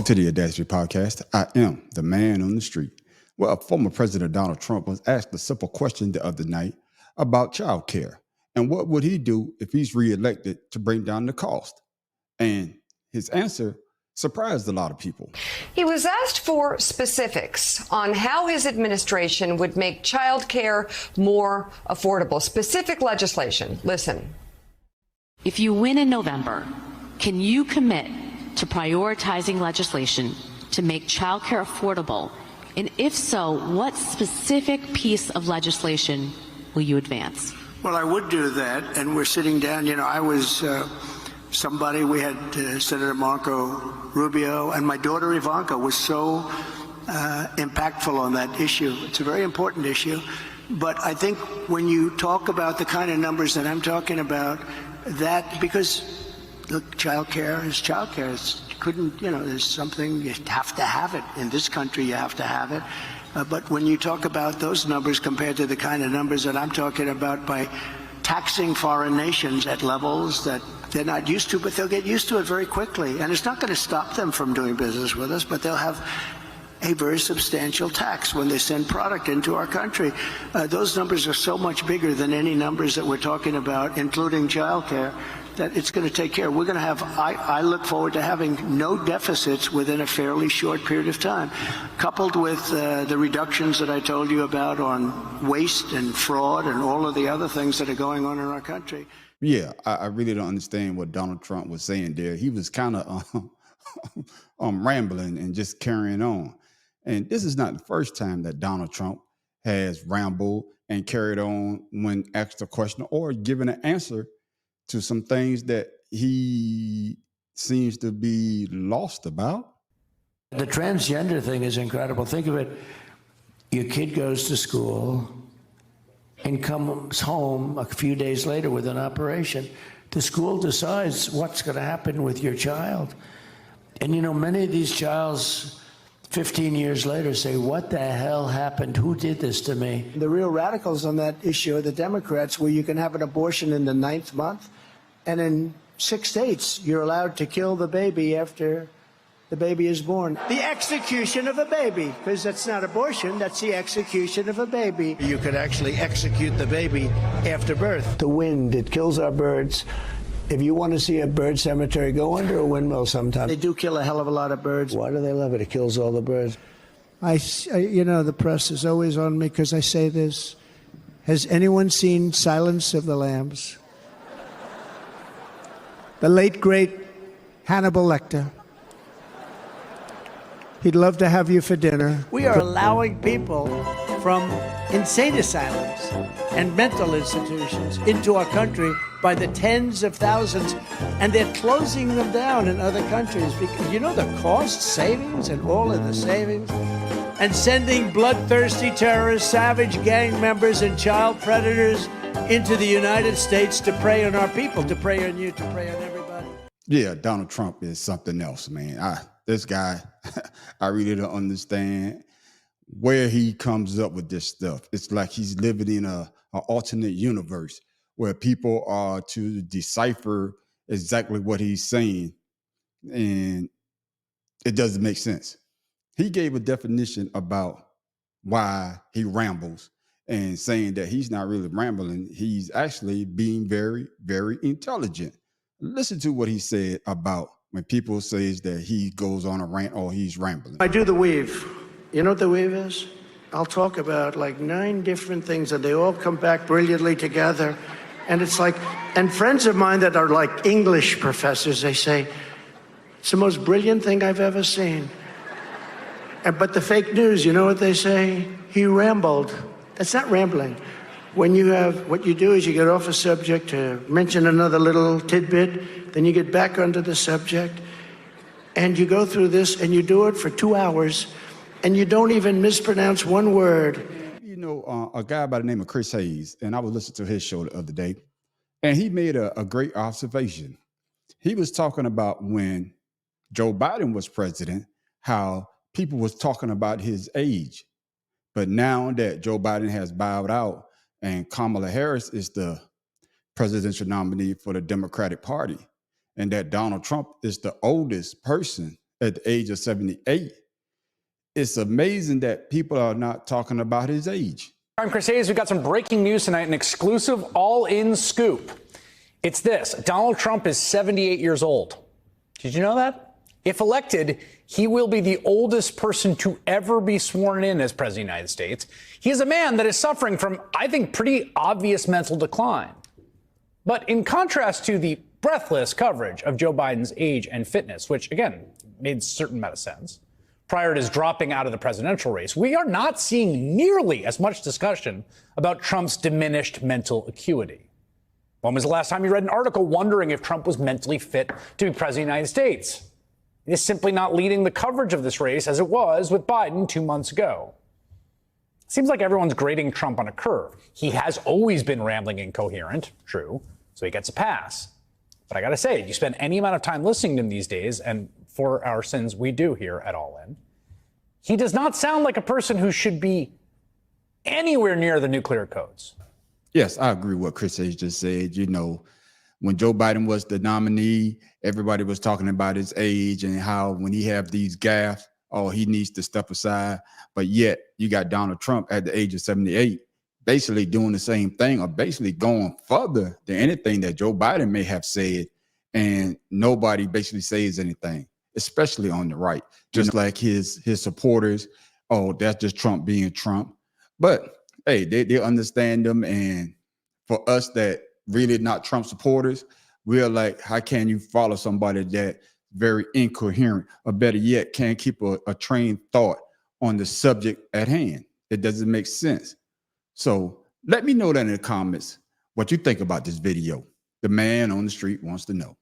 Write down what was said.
to the Audacity Podcast. I am the man on the street. Well, former President Donald Trump was asked a simple question the other night about childcare and what would he do if he's reelected to bring down the cost. And his answer surprised a lot of people. He was asked for specifics on how his administration would make childcare more affordable. Specific legislation. Listen. If you win in November, can you commit to prioritizing legislation to make childcare affordable? And if so, what specific piece of legislation will you advance? Well, I would do that, and we're sitting down. I was somebody, we had Senator Marco Rubio, and my daughter Ivanka was so impactful on that issue. It's a very important issue. But I think when you talk about the kind of numbers that I'm talking about, that because look, childcare is childcare. There's something, you have to have it. In this country, you have to have it. But when you talk about those numbers compared to the kind of numbers that I'm talking about by taxing foreign nations at levels that they're not used to, but they'll get used to it very quickly. And it's not going to stop them from doing business with us, but they'll have a very substantial tax when they send product into our country. Those numbers are so much bigger than any numbers that we're talking about, including childcare, that it's going to take care. We're going to have, I look forward to having no deficits within a fairly short period of time, coupled with the reductions that I told you about on waste and fraud and all of the other things that are going on in our country. Yeah, I really don't understand what Donald Trump was saying there. He was kind of rambling and just carrying on. And this is not the first time that Donald Trump has rambled and carried on when asked a question or given an answer to some things that he seems to be lost about. The transgender thing is incredible. Think of it. Your kid goes to school and comes home a few days later with an operation. The school decides what's going to happen with your child. And many of these childs 15 years later say, what the hell happened? Who did this to me? The real radicals on that issue are the Democrats, where you can have an abortion in the 9th month, and in 6 states, you're allowed to kill the baby after the baby is born. The execution of a baby, because that's not abortion, that's the execution of a baby. You could actually execute the baby after birth. The wind, it kills our birds. If you want to see a bird cemetery, go under a windmill sometime. They do kill a hell of a lot of birds. Why do they love it? It kills all the birds. The press is always on me because I say this. Has anyone seen Silence of the Lambs? The late, great Hannibal Lecter. He'd love to have you for dinner. We are allowing people from insane asylums and mental institutions into our country by the tens of thousands, and they're closing them down in other countries because the cost savings and all of the savings, and sending bloodthirsty terrorists, savage gang members, and child predators into the United States to prey on our people, to prey on you, to prey on everybody. Yeah, Donald Trump is something else, man. This guy, I really don't understand where he comes up with this stuff. It's like he's living in an alternate universe where people are to decipher exactly what he's saying, and it doesn't make sense. He gave a definition about why he rambles and saying that he's not really rambling. He's actually being very, very intelligent. Listen to what he said about when people say that he goes on a rant or he's rambling. I do the weave. You know what the weave is? I'll talk about like 9 different things, and they all come back brilliantly together. And it's like, and friends of mine that are like English professors, they say, it's the most brilliant thing I've ever seen. But the fake news, you know what they say? He rambled. That's not rambling. What you do is you get off a subject to mention another little tidbit, then you get back onto the subject, and you go through this, and you do it for 2 hours, and you don't even mispronounce one word. A guy by the name of Chris Hayes, and I was listening to his show the other day, and he made a great observation. He was talking about when Joe Biden was president, how people was talking about his age. But now that Joe Biden has bowed out and Kamala Harris is the presidential nominee for the Democratic Party, and that Donald Trump is the oldest person at the age of 78. It's amazing that people are not talking about his age. I'm Chris Hayes. We've got some breaking news tonight, an exclusive all-in scoop. It's this: Donald Trump is 78 years old. Did you know that? If elected, he will be the oldest person to ever be sworn in as president of the United States. He is a man that is suffering from, I think, pretty obvious mental decline. But in contrast to the breathless coverage of Joe Biden's age and fitness, which, again, made a certain amount of sense, prior to his dropping out of the presidential race, we are not seeing nearly as much discussion about Trump's diminished mental acuity. When was the last time you read an article wondering if Trump was mentally fit to be president of the United States? It is simply not leading the coverage of this race as it was with Biden 2 months ago. It seems like everyone's grading Trump on a curve. He has always been rambling incoherent, true, so he gets a pass. But I got to say, if you spend any amount of time listening to him these days, and for our sins we do here at All In, he does not sound like a person who should be anywhere near the nuclear codes. Yes, I agree with what Chris Hayes just said. You know, when Joe Biden was the nominee, everybody was talking about his age and how when he have these gaffes, oh, he needs to step aside. But yet you got Donald Trump at the age of 78, basically doing the same thing, or basically going further than anything that Joe Biden may have said. And nobody basically says anything, especially on the right, just like his supporters. Oh, that's just Trump being Trump. But hey, they understand them. And for us that really not Trump supporters, we're like, how can you follow somebody that very incoherent, or better yet, can't keep a trained thought on the subject at hand? It doesn't make sense. So let me know that in the comments what you think about this video. The man on the street wants to know.